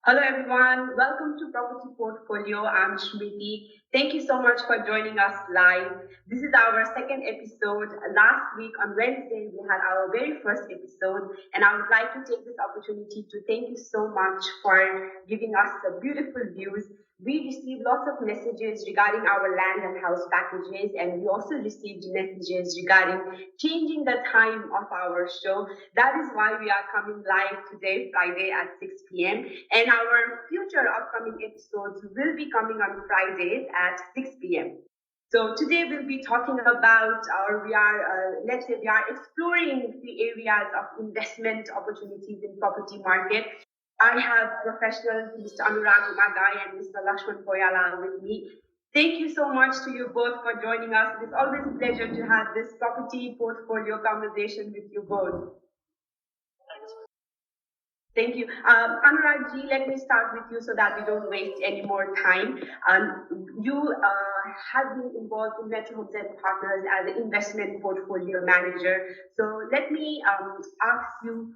Hello everyone, welcome to Property Portfolio. I'm Shmiti. Thank you so much for joining us live. This is our second episode. Last week on Wednesday, we had our very first episode, and I would like to take this opportunity to thank you so much for giving us the beautiful views. We received lots of messages regarding our land and house packages, and we also received messages regarding changing the time of our show. That is why we are coming live today, Friday at 6 p.m. And our future upcoming episodes will be coming on Fridays at 6 p.m. So today we'll be talking about, or let's say we are exploring the areas of investment opportunities in property market. I have professionals Mr. Anurag, Humagain, and Mr. Laxman Koirala with me. Thank you so much to you both for joining us. It's always a pleasure to have this property portfolio conversation with you both. Thank you. Anurag ji, let me start with you so that we don't waste any more time. You have been involved in Metro Homes and Partners as an investment portfolio manager. So let me ask you,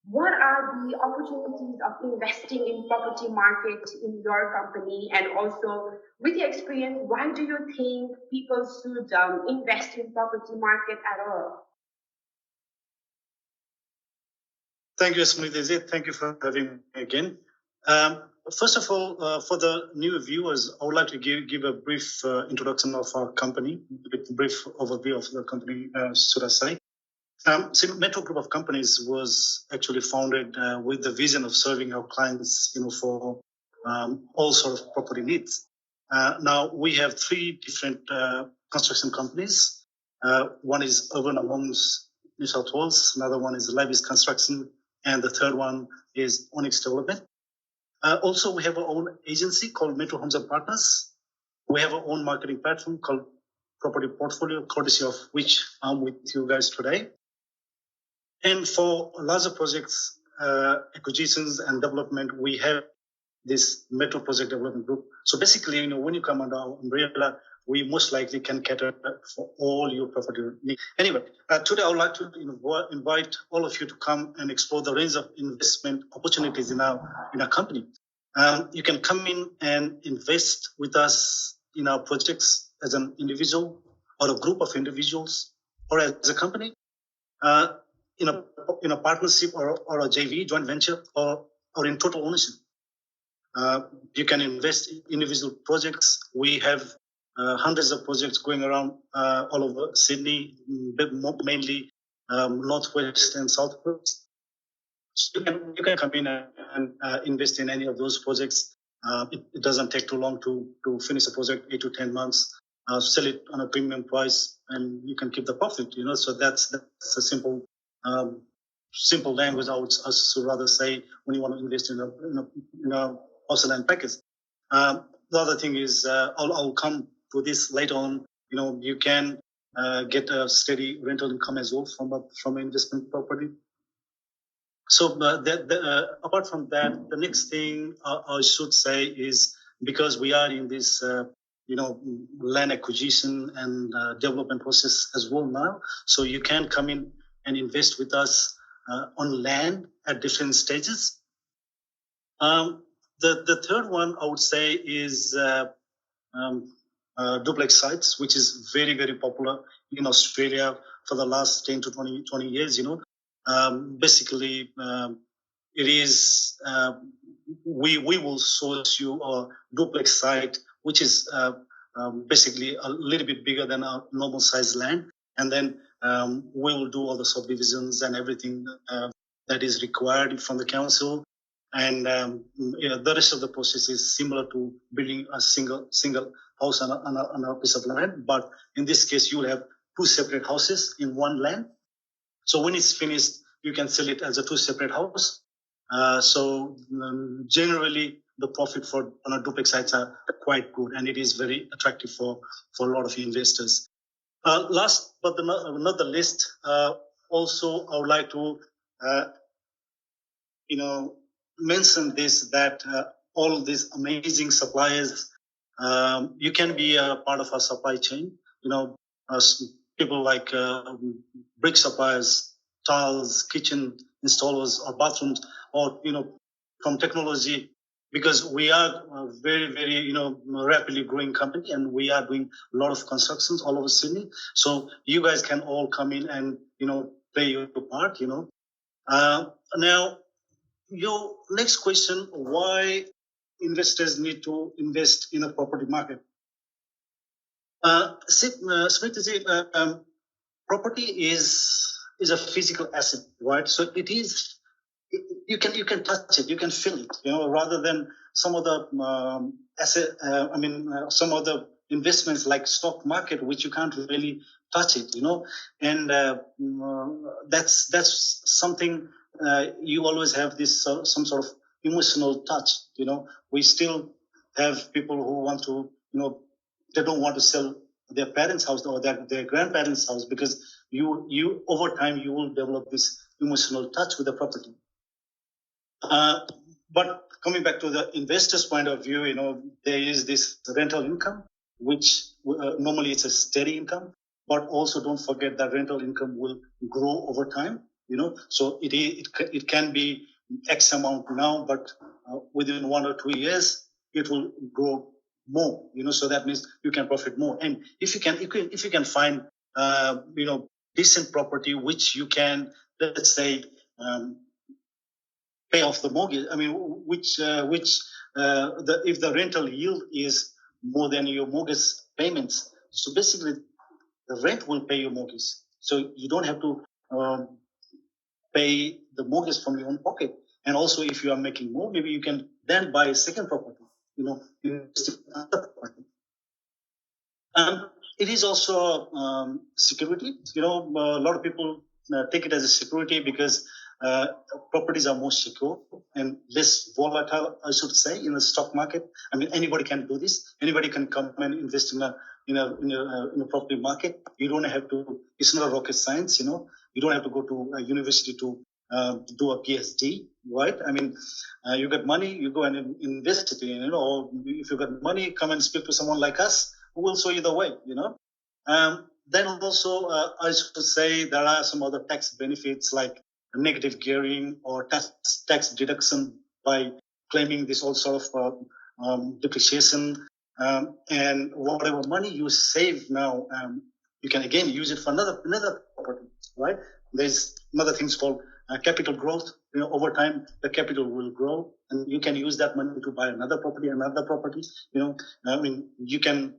what are the opportunities of investing in property market in your company? And also, with your experience, why do you think people should invest in property market at all? Thank you, Smriti. Thank you for having me again. First of all, for the new viewers, I would like to give a brief introduction of our company, a brief overview of the company, should I say. Metro Group of Companies was actually founded with the vision of serving our clients, for all sort of property needs. Now we have three different construction companies. One is Urban Homes New South Wales, another one is Levis Construction, and the third one is Onyx Development. Also, we have our own agency called Metro Homes and Partners. We have our own marketing platform called Property Portfolio, courtesy of which I'm with you guys today. And for larger projects, acquisitions and development, we have this Metro Project Development Group. So basically, when you come under our umbrella, we most likely can cater for all your property needs. Anyway, today I would like to invite all of you to come and explore the range of investment opportunities in our company. You can come in and invest with us in our projects as an individual or a group of individuals or as a company, in a partnership or a JV, joint venture, or in total ownership. You can invest in individual projects. We have hundreds of projects going around all over Sydney, mainly northwest and southwest. So you can come in and invest in any of those projects. It doesn't take too long to finish a project, 8 to 10 months. Sell it on a premium price, and you can keep the profit. So that's a simple language. I would rather say when you want to invest in a house and land package. The other thing is, I'll come to this later on. You can get a steady rental income as well from an investment property. So apart from that, the next thing I should say is, because we are in this land acquisition and development process as well now, so you can come in and invest with us on land at different stages. The third one I would say is duplex sites, which is very, very popular in Australia for the last 10 to 20 years. Basically, it is we will source you a duplex site, which is basically a little bit bigger than our normal size land, and then we will do all the subdivisions and everything that is required from the council. And the rest of the process is similar to building a single house on a piece of land. But in this case, you will have two separate houses in one land. So when it's finished, you can sell it as a two separate house. So generally, the profit on a duplex sites are quite good, and it is very attractive for a lot of investors. Last but not the least, also I would like to mention this, that all these amazing suppliers, you can be a part of our supply chain. People like brick suppliers, tiles, kitchen installers, or bathrooms, or from technology because we are a very, very, rapidly growing company, and we are doing a lot of constructions all over Sydney. So you guys can all come in and, play your part, Now, your next question, why investors need to invest in a property market? Smith, property is a physical asset, right? So it is, you can touch it, you can feel it, rather than some of the asset. Some of the investments like stock market, which you can't really touch it, and that's something you always have this some sort of emotional touch. We still have people who want to, they don't want to sell their parents' house or their grandparents' house, because you over time you will develop this emotional touch with the property. But coming back to the investor's point of view, there is this rental income, which normally it's a steady income, but also don't forget that rental income will grow over time. So it can be X amount now, but within 1 or 2 years it will grow more. So that means you can profit more. And if you can find decent property which you can, let's say, pay off the mortgage. I mean, if the rental yield is more than your mortgage payments, so basically the rent will pay your mortgage. So you don't have to pay the mortgage from your own pocket. And also, if you are making more, maybe you can then buy a second property. Invest in another property. It is also security. A lot of people take it as a security because properties are more secure and less volatile, I should say, in the stock market. I mean, anybody can do this. Anybody can come and invest in a property market. You don't have to. It's not a rocket science. You don't have to go to a university to do a PhD, right? I mean, you got money, you go and invest it in. Or if you got money, come and speak to someone like us who will show you the way. Then also, I should say there are some other tax benefits like negative gearing or tax deduction by claiming this all sort of depreciation, and whatever money you save now, you can again use it for another property, right? There's another things called capital growth. Over time the capital will grow, and you can use that money to buy another property. You can,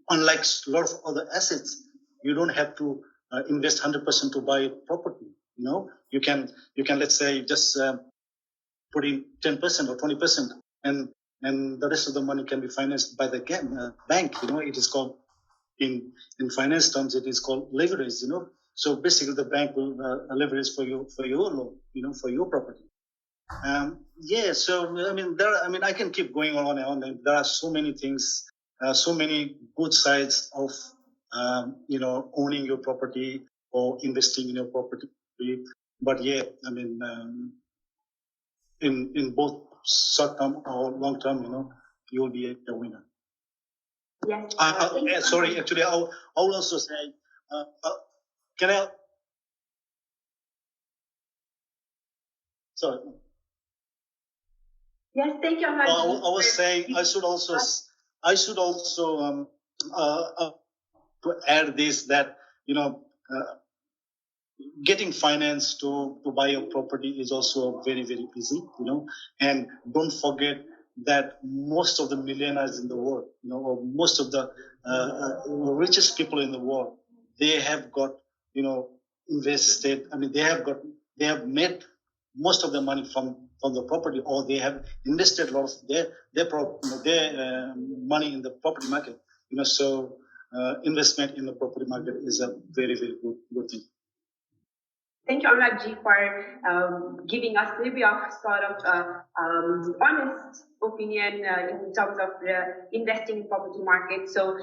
unlike a lot of other assets, you don't have to invest 100% to buy property. You can let's say just put in 10% or 20%, and the rest of the money can be financed by the bank. It is called, in finance terms, it is called leverage. So basically the bank will leverage for your loan, for your property. So I can keep going on and on. There are so many things, so many good sides of owning your property or investing in your property. But in both short term or long term, you will be a winner. Yes. Sorry, actually, I will also say, can I? Sorry. Yes, thank you. I was saying I should also to add this, that getting finance to buy a property is also very, very easy, and don't forget that most of the millionaires in the world, or most of the richest people in the world, they have got, invested. I mean, they have made most of the money from the property, or they have invested a lot of their money in the property market. So investment in the property market is a very, very good thing. Thank you, Anurag, for giving us a little bit of sort of honest opinion in terms of investing in property market. So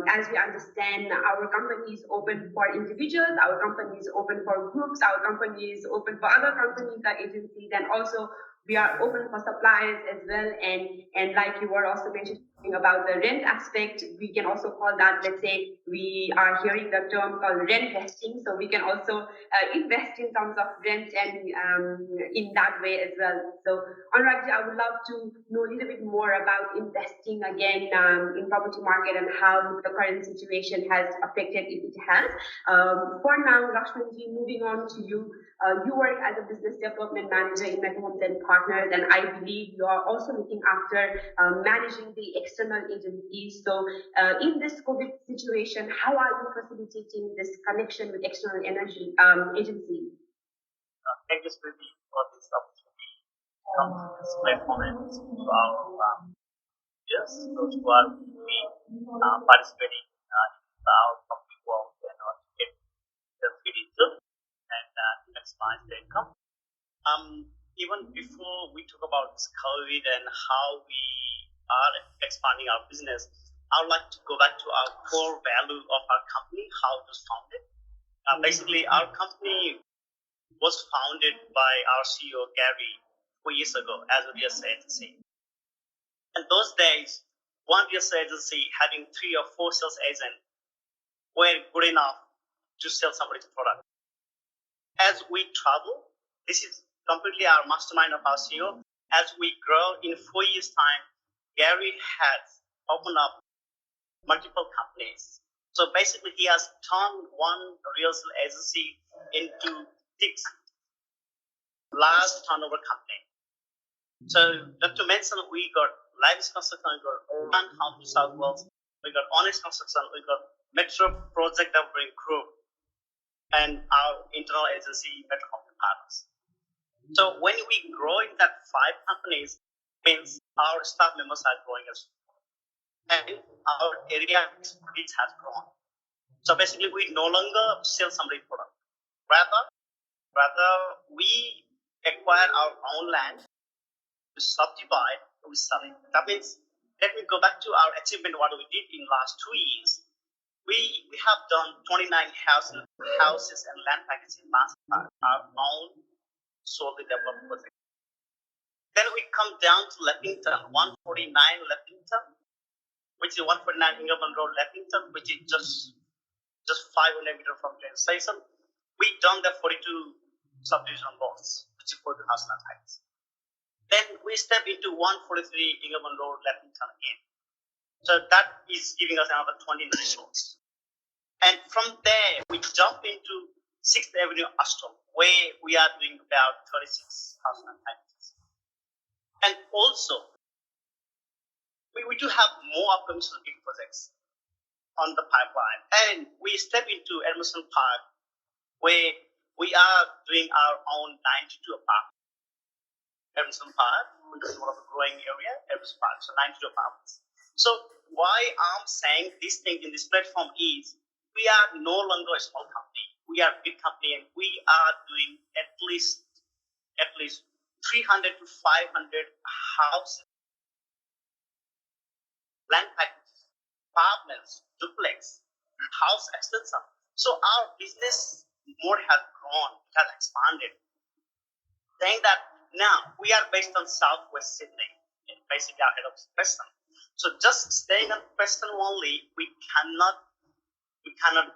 as we understand, our company is open for individuals, our company is open for groups, our company is open for other companies or agencies, and also we are open for suppliers as well. And like you were also mentioning talking about the rent aspect, we can also call that, let's say, we are hearing the term called rent vesting. So we can also invest in terms of rent and in that way as well. So Anurag, I would love to know a little bit more about investing again in property market and how the current situation has affected, if it has. For now, Laxmanji, moving on to you. You work as a business development manager in Mega Homes and Partners, and I believe you are also looking after managing the external agencies. So, in this COVID situation, how are you facilitating this connection with external energy agencies? Thank you, Smriti, for this opportunity to come to this platform and listen to our yes, those who are participating in our company world and to get the digital and maximize their income. Even before we talk about this COVID and how we are expanding our business, I would like to go back to our core value of our company, how it was founded. Basically, our company was founded by our CEO Gary 4 years ago as a real estate agency. And those days, one real estate agency having 3 or 4 sales agents were good enough to sell somebody's product. As we travel, this is completely our mastermind of our CEO. As we grow in 4 years' time, Gary has opened up multiple companies. So basically, he has turned one real estate agency into 6 large turnover company. So not to mention, we got Lives Construction, we got Oran House New South Wales, we got Honest Construction, we got Metro Project Development Group, and our internal agency, Metro Home Partners. So when we grow in that 5 companies, means our staff members are growing as well. And our area expertise has grown. So basically, we no longer sell somebody's product. Rather, we acquire our own land, we subdivide, we sell it. That means, let me go back to our achievement, what we did in last 2 years. We have done 29 houses and land packages in last our own solely developed project. Then we come down to Leppington, 149 Leppington, which is 149 Humagain Road, Leppington, which is just 500 meters from train station. We done the 42 subdivision lots, which is 42 house land heights. Then we step into 143 Humagain Road, Leppington again. So that is giving us another 29 lots. And from there, we jump into 6th Avenue, Astro, where we are doing about 36 house land heights. And also, we do have more upcoming big projects on the pipeline. And we step into Emerson Park, where we are doing our own 92 apartments. Emerson Park, which is one of the growing area, Emerson Park, so 92 apartments. So why I'm saying this thing in this platform is we are no longer a small company. We are a big company, and we are doing at least 300 to 500 houses, land packages, apartments, duplex, house extension. So our business more has grown, it has expanded. Saying that now we are based on Southwest Sydney, basically our head office Preston. So just staying on Preston only, we cannot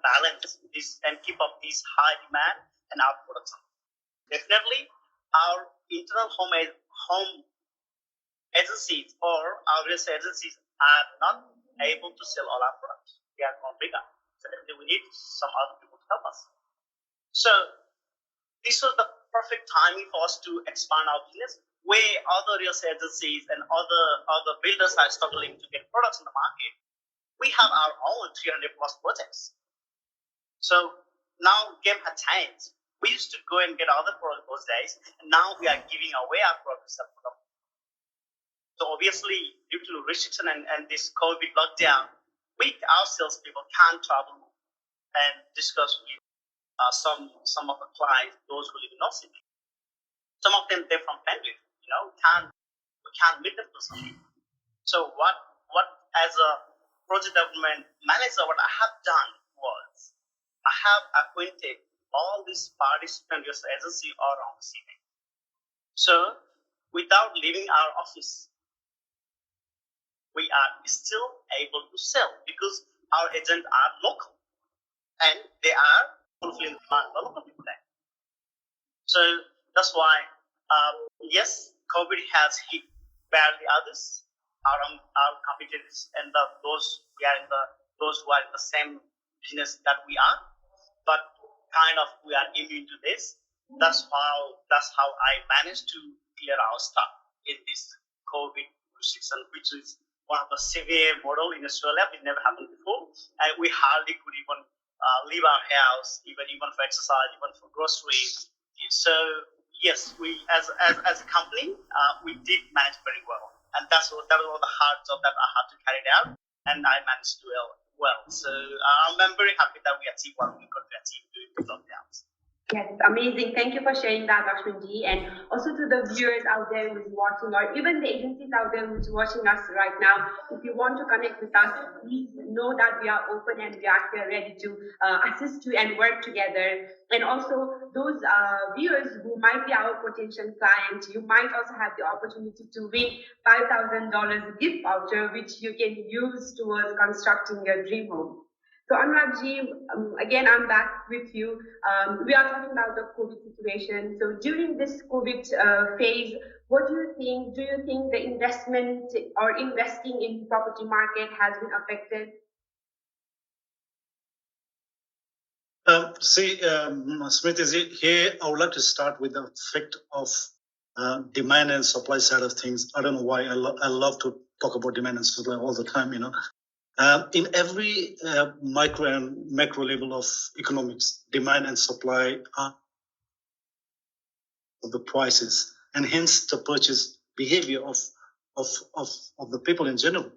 balance this and keep up this high demand and our production. Definitely, our internal home agencies or our real estate agencies are not able to sell all our products. They are more bigger. So we need some other people to help us. So this was the perfect timing for us to expand our business, where other real estate agencies and other builders are struggling to get products in the market. We have our own 300 plus projects. So now game has changed. We used to go and get other products those days, and now we are giving away our products. So obviously, due to restriction and this COVID lockdown, our salespeople can't travel and discuss with some of the clients, those who live in North Sydney. Some of them, they're from Penrith. We can't meet them personally. So what as a project development manager, what I have done was I have acquainted all these participant agency around Sydney. So without leaving our office, we are still able to sell because our agents are local and they are fulfilling the local people. So that's why, yes, COVID has hit badly others, our competitors, and those who are in the same business that we are. But kind of we are immune to this. That's how I managed to clear our stock in this COVID restriction, which is one of the severe model in Australia, which never happened before, and we hardly could even leave our house, even for exercise, even for groceries. So yes, we as a company, we did manage very well, and that was all the hard job that I had to carry out, and I managed to well. So I'm very happy that we achieved what we could achieve during the lockdowns. Yes, amazing. Thank you for sharing that, Laxman. And also to the viewers out there who's watching, or even the agencies out there who's watching us right now, if you want to connect with us, please know that we are open and we are here ready to assist you and work together. And also those viewers who might be our potential client, you might also have the opportunity to win $5,000 gift voucher, which you can use towards constructing your dream home. So Anurag, again, I'm back with you. We are talking about the COVID situation. So during this COVID phase, what do you think? Do you think the investment or investing in property market has been affected? Smriti, here I would like to start with the effect of demand and supply side of things. I don't know why I love to talk about demand and supply all the time, in every micro and macro level of economics, demand and supply are of the prices, and hence the purchase behavior of the people in general.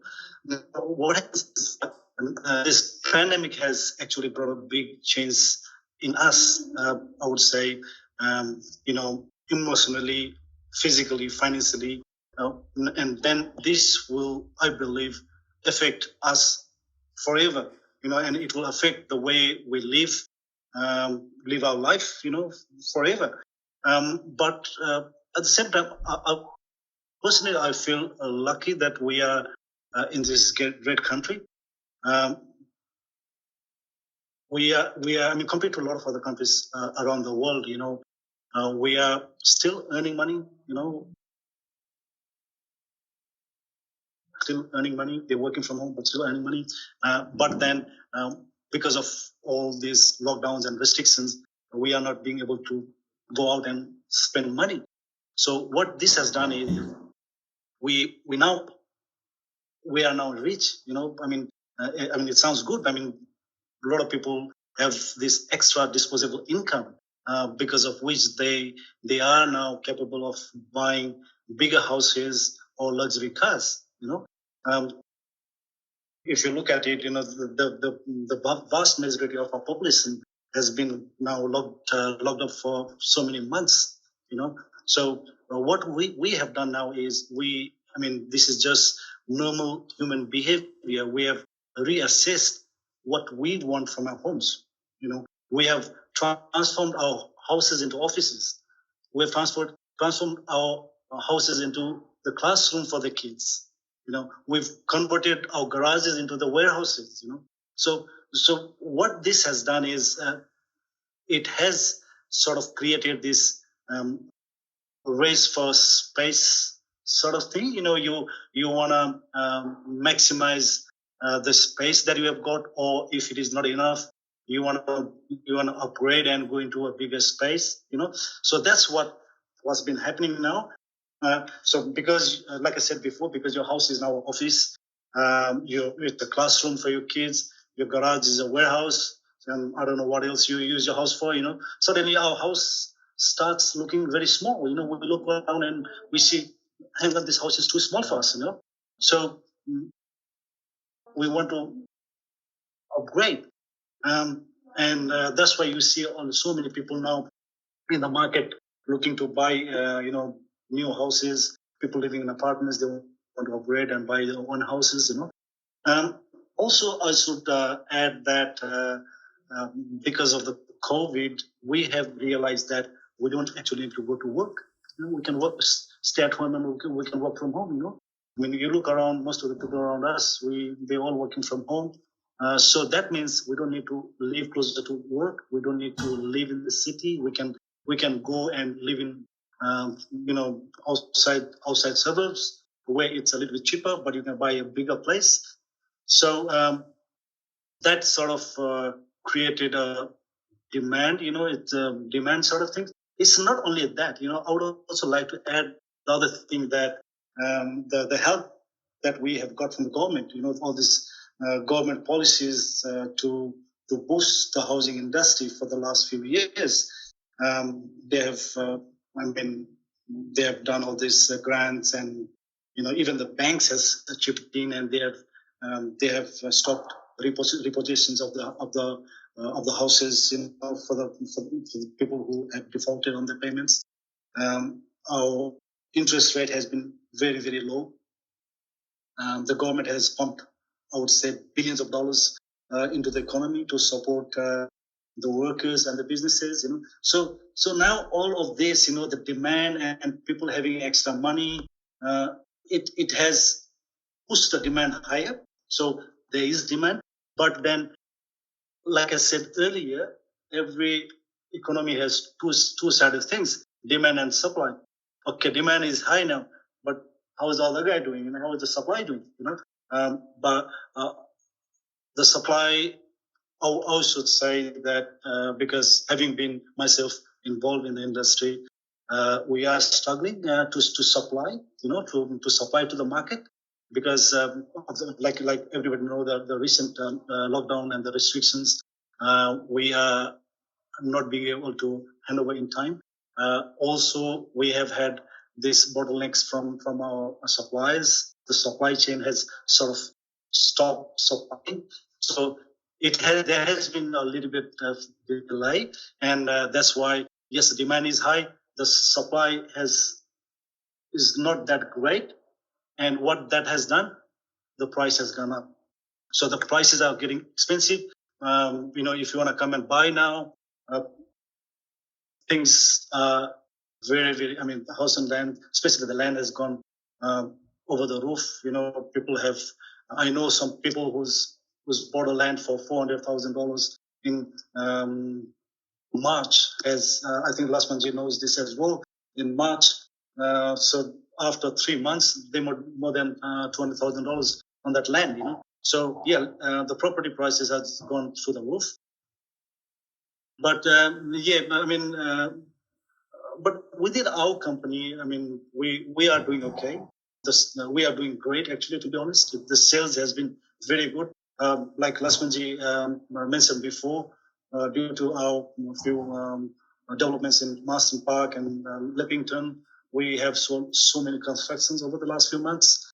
What happens? This pandemic has actually brought a big change in us. I would say, emotionally, physically, financially, and then this will, I believe, affect us forever. And it will affect the way we live our life, forever. But at the same time, personally, I feel lucky that we are in this great country. We are. I mean, compared to a lot of other countries around the world, we are still earning money. Still earning money. They're working from home, but still earning money. But then, because of all these lockdowns and restrictions, we are not being able to go out and spend money. So what this has done is we are now rich. I mean, it sounds good. I mean, a lot of people have this extra disposable income because of which they are now capable of buying bigger houses or luxury cars. If you look at it, the vast majority of our population has been now locked up for so many months. So what we have done now is this is just normal human behavior. We have reassessed what we want from our homes. We have transformed our houses into offices. We have transformed our houses into the classroom for the kids. We've converted our garages into the warehouses. So what this has done is it has sort of created this race for space sort of thing. You want to maximize the space that you have got, or if it is not enough, you want to upgrade and go into a bigger space. So that's what's been happening now. So because, like I said before, because your house is now an office, it's a classroom for your kids, your garage is a warehouse, and I don't know what else you use your house for. Suddenly our house starts looking very small. We look around and we see, hang on, this house is too small for us. So we want to upgrade, and that's why you see so many people now in the market looking to buy, new houses. People living in apartments, they want to upgrade and buy their own houses. Also, I should add that because of the COVID, we have realized that we don't actually need to go to work. We can work, stay at home, and we can work from home. When you look around, most of the people around us, they're all working from home. So that means we don't need to live closer to work. We don't need to live in the city. We can go and live in outside suburbs where it's a little bit cheaper, but you can buy a bigger place. So that sort of created a demand. It's a demand sort of thing. It's not only that. I would also like to add the other thing that the help that we have got from the government. All these government policies to boost the housing industry for the last few years. They have, they have done all these grants, and even the banks has chipped in, and they have stopped repossessions of the houses, for the people who have defaulted on their payments. Our interest rate has been very, very low. The government has pumped, I would say, billions of dollars into the economy to support the workers and the businesses. So now all of this, the demand and people having extra money, it has pushed the demand higher. So there is demand, but then, like I said earlier, every economy has two side of things: demand and supply. Okay, demand is high now, but how is the other guy doing? How is the supply doing? But the supply, I should say that because having been myself involved in the industry, we are struggling to supply, to supply to the market, because like everybody know that the recent lockdown and the restrictions, we are not being able to hand over in time. Also, we have had these bottlenecks from our suppliers. The supply chain has sort of stopped supplying. So there has been a little bit of delay, and that's why, yes, the demand is high. The supply is not that great, and what that has done, the price has gone up. So the prices are getting expensive. If you want to come and buy now, things are very, very. The house and land, especially the land, has gone over the roof. People have. I know some people who's bought a land for $400,000 in March. As I think Laxman knows this as well. In March, so after 3 months, they made more than $200,000 on that land. So yeah, the property prices has gone through the roof. But but within our company, we are doing okay. We are doing great, actually, to be honest. The sales has been very good. Like Laxmanji mentioned before, due to our few developments in Marston Park and Lippington, we have so many constructions over the last few months.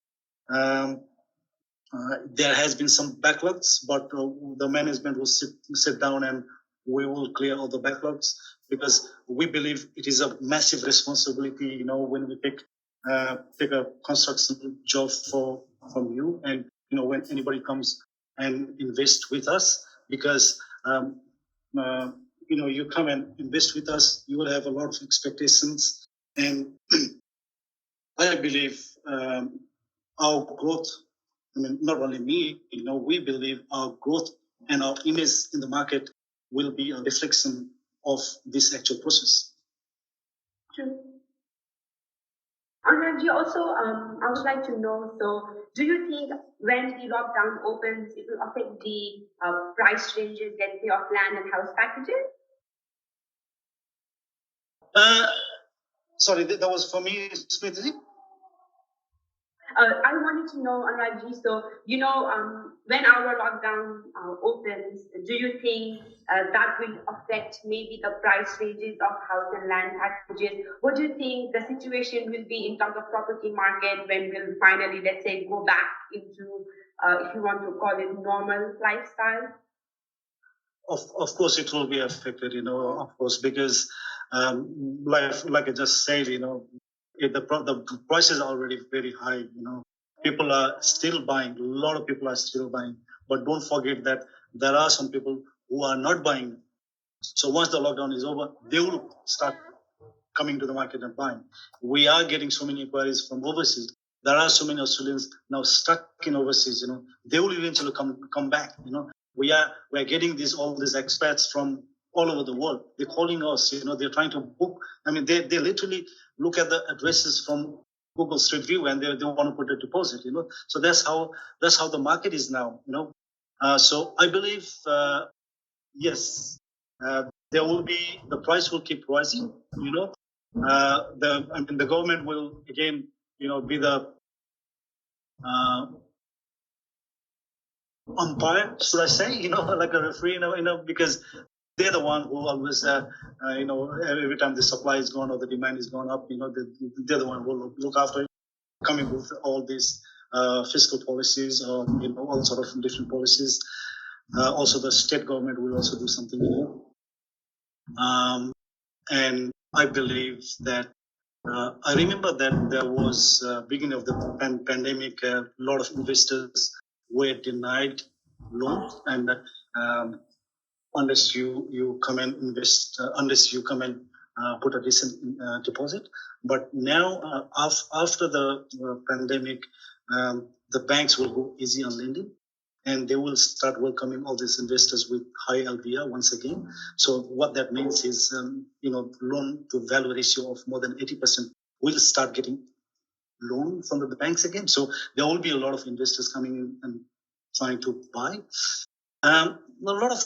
There has been some backlogs, but the management will sit down and we will clear all the backlogs, because we believe it is a massive responsibility, when we take a construction job from you, and when anybody comes and invest with us, because you come and invest with us, you will have a lot of expectations, and I believe our growth. Not only me, we believe our growth and our image in the market will be a reflection of this actual process. True. Anurag, also, I would like to know, so do you think when the lockdown opens, it will affect the price ranges, let's say, of land and house packages? Sorry, that was for me, Smith, is it? I wanted to know, Anurag, so, when our lockdown opens, do you think that will affect maybe the price ranges of house and land packages? What do you think the situation will be in terms of property market when we'll finally, let's say, go back into, if you want to call it, normal lifestyle? Of course, it will be affected, of course, because like I just said, the prices are already very high. People are still buying. A lot of people are still buying, but don't forget that there are some people who are not buying. So once the lockdown is over, they will start coming to the market and buying. We are getting so many inquiries from overseas. There are so many Australians now stuck in overseas. They will eventually come back. We are getting all these expats from all over the world. They're calling us. They're trying to book. I mean, they literally look at the addresses from Google Street View and they want to put a deposit. So that's how the market is now. So I believe yes, there will be the price will keep rising. The government will again be the umpire, should I say? Like a referee. Because they're the one who always every time the supply is gone or the demand is gone up, they're the one who will look after it, coming with all these fiscal policies or all sort of different policies. Also, the state government will also do something. And I believe that I remember that there was beginning of the pandemic, a lot of investors were denied loans, and unless you come and invest, unless you come and put a decent deposit. But now, after the pandemic, the banks will go easy on lending, and they will start welcoming all these investors with high LVR once again. So what that means is, loan to value ratio of more than 80% will start getting loan from the banks again. So there will be a lot of investors coming in and trying to buy. A lot of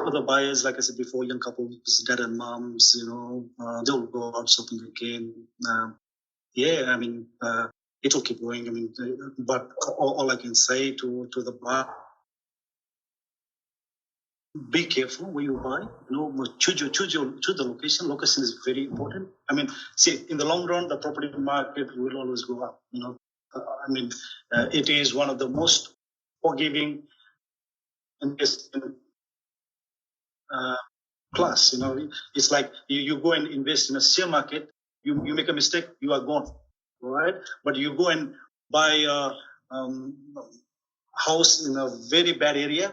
other buyers, like I said before, young couples, dad and moms, they'll go out shopping again. It will keep going. But all I can say to the buyer, be careful where you buy. Choose the location. Location is very important. See, in the long run, the property market will always go up. It is one of the most forgiving investment class. It's like you go and invest in a share market. You make a mistake, you are gone, right? But you go and buy a house in a very bad area,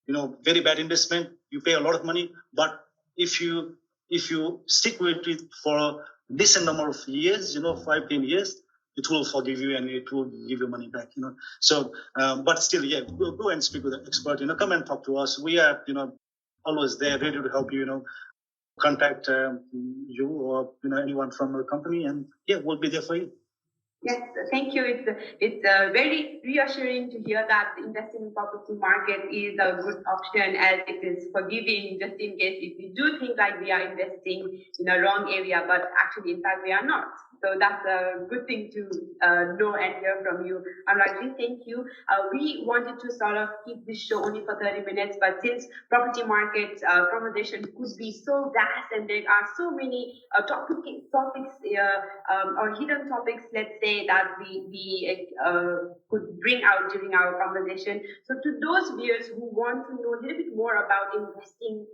very bad investment. You pay a lot of money, but if you stick with it for a decent number of years, 5-10 years, it will forgive you and it will give you money back. So, but still, go and speak with an expert. Come and talk to us. We are, always there, ready to help you. Contact you or anyone from the company, and we'll be there for you. Yes, thank you. It's very reassuring to hear that investing in property market is a good option, as it is forgiving, just in case if we do think like we are investing in a wrong area, but actually in fact we are not. So that's a good thing to know and hear from you. Anurag, thank you. We wanted to sort of keep this show only for 30 minutes, but since property market conversation could be so vast and there are so many topics or hidden topics, let's say, that we could bring out during our conversation. So to those viewers who want to know a little bit more about investing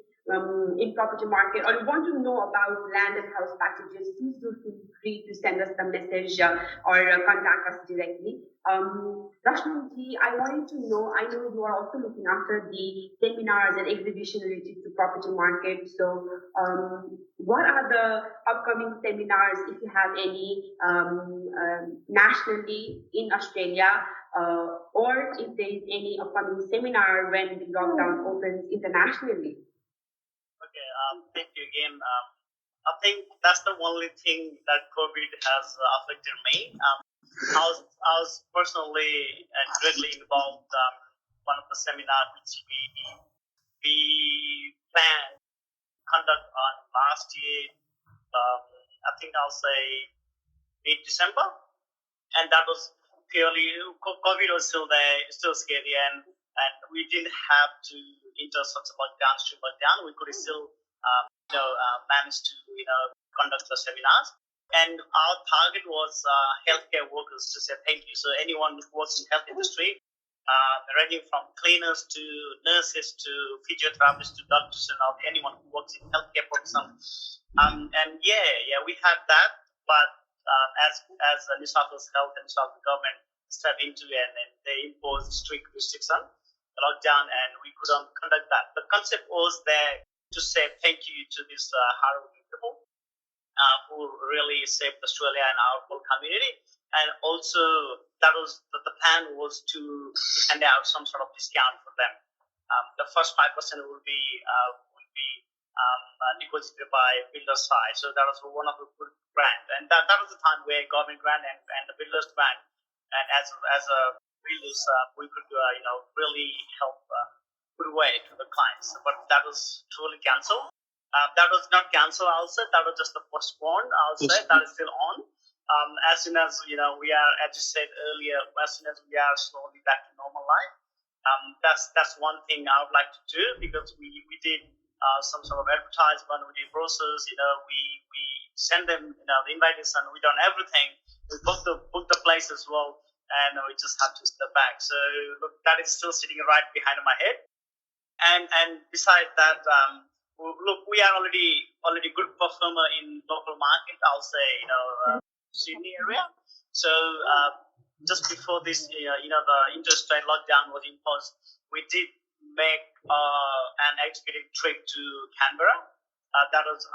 in property market or want to know about land and house packages, please do feel free to send us the message or contact us directly. Laxman, I wanted to know, I know you are also looking after the seminars and exhibition related to property market. So what are the upcoming seminars, if you have any, nationally in Australia, or if there is any upcoming seminar when the lockdown opens internationally? Okay, thank you again. I think that's the only thing that COVID has affected me. I was personally and directly involved one of the seminars which we planned conduct on last year. I think I'll say mid-December, and that was purely COVID was still there, still scary, and we didn't have to enter such a strict lockdown. We could still manage to conduct the seminars. And our target was healthcare workers, to say thank you. So anyone who works in the health industry, ranging from cleaners to nurses to physiotherapists to doctors and anyone who works in healthcare profession. We had that, but as the New South Wales Health and New South Wales government stepped into and they imposed strict restriction, lockdown, and we couldn't conduct that. The concept was there to say thank you to these hardworking people. who really saved Australia and our whole community. And also, that was the plan was to hand out some sort of discount for them. The first 5% will be negotiated by builder side. So that was one of the good grant, and that was the time where government grant and the builders grant, and as a builders, we could really help good way to the clients. But that was totally cancelled. That was not cancelled. Also, that was just the postponed. I'll say that is still on. As soon as we are, as you said earlier, as soon as we are slowly back to normal life, that's one thing I would like to do, because we did some sort of advertisement, we did brochures, we send them the invitation, we done everything, we book the place as well, and we just have to step back. So look, that is still sitting right behind my head, and besides that, look, we are already good performer in local market. I'll say Sydney area. So just before this, the interest rate lockdown was imposed, we did make an executive trip to Canberra. That was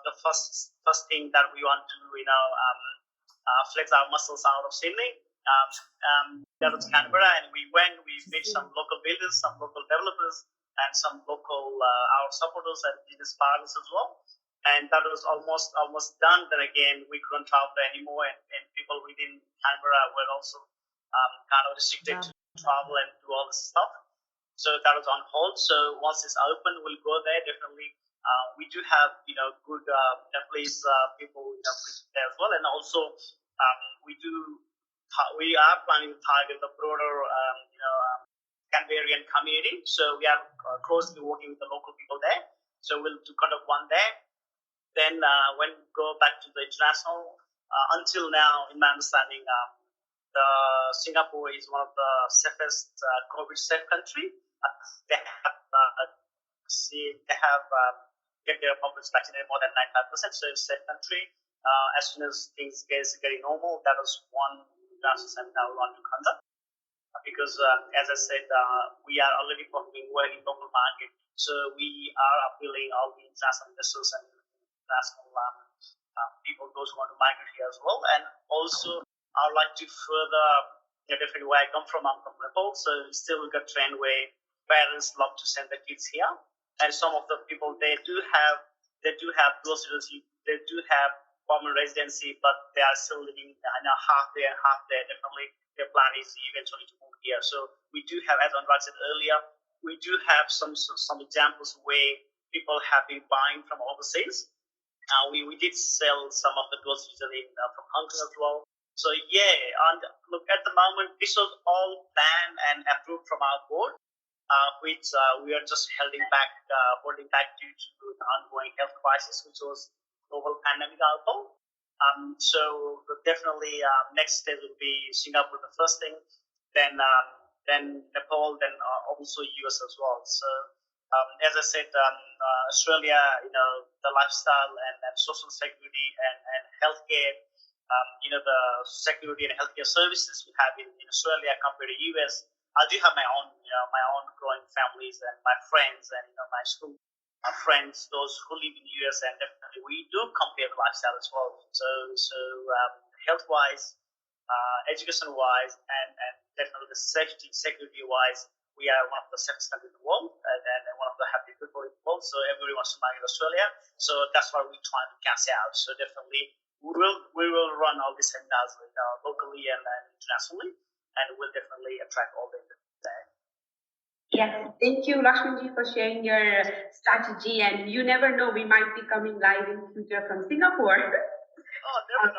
the first thing that we want to flex our muscles out of Sydney. That was Canberra, and we met some local builders, some local developers, and some local our supporters and business partners as well. And that was almost done. Then again, we couldn't travel anymore, and people within Canberra were also kind of restricted to travel and do all this stuff. So that was on hold. So once it's open, we'll go there definitely. We do have good Nepalese people there as well, and also we are planning to target the broader Canberrian community. So we are closely working with the local people there. So we'll do kind of one there. Then when we go back to the international, until now, in my understanding, Singapore is one of the safest COVID safe country. They have get their populace vaccinated more than 95%, so it's a safe country. As soon as things getting normal, that was one international seminar we want to conduct. Because as I said, we are already performing well in local market, so we are appealing all the international investors and international people, those who want to migrate here as well. And also, I would like to further, definitely where I come from, I'm from Nepal, so still we got trend where parents love to send their kids here, and some of the people they do have dual citizenship, they do have permanent residency, but they are still living half there and half there. Definitely, their plan is eventually to move here. So we do have, as Anurag said earlier, we do have some examples where people have been buying from overseas. We did sell some of the dual citizens from Hong Kong as well. So yeah, and look, at the moment, this was all planned and approved from our board, which we are just holding back due to the ongoing health crisis, which was global pandemic also. So definitely next step will be Singapore, the first thing, then Nepal, then also US as well. So as I said, Australia, the lifestyle and social security and healthcare, the security and healthcare services we have in Australia compared to US. I do have my own growing families and my friends and my school friends, those who live in the US, and definitely we do compare the lifestyle as well. So health wise, education wise, and definitely the security wise, we are one of the safest countries in the world, and one of the happy people in the world. So everybody wants to migrate to Australia. So that's why we're trying to cash out. So definitely we will run all these seminars locally and internationally, and we'll definitely attract all the investors there. Yes, thank you, Laxmanji, for sharing your strategy. And you never know, we might be coming live in future from Singapore.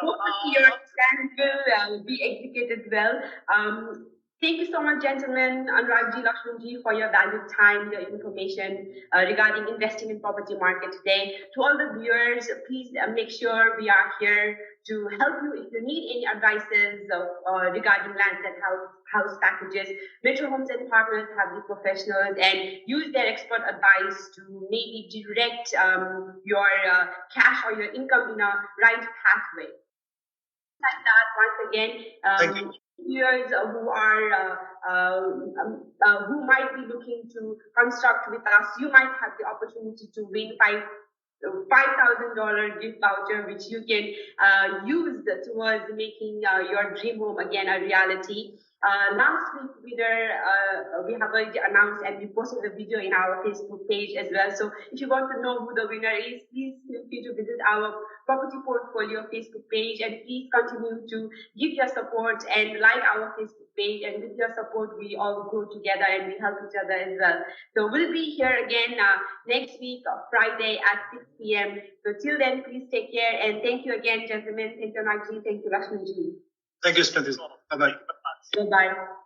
Hopefully, your plan will be executed well. Thank you so much, gentlemen, Anuragji, Laxmanji, for your valued time, your information regarding investing in property market today. To all the viewers, please make sure we are here to help you if you need any advices regarding land and house packages. Metro Homes and Partners have the professionals and use their expert advice to maybe direct your cash or your income in a right pathway. Like that, once again, viewers who might be looking to construct with us, you might have the opportunity to win 5 $5,000 gift voucher, which you can use towards making your dream home again a reality. Last week, we have already announced and we posted a video in our Facebook page as well. So if you want to know who the winner is, please feel free to visit our property portfolio Facebook page, and please continue to give your support and like our Facebook page. And with your support, we all grow together and we help each other as well. So we'll be here again next week, Friday at 6 p.m. So till then, please take care, and thank you again, gentlemen. Thank you, Anurag ji. Thank you, Laxman ji. Thank you, Smriti. Bye-bye. Bye-bye.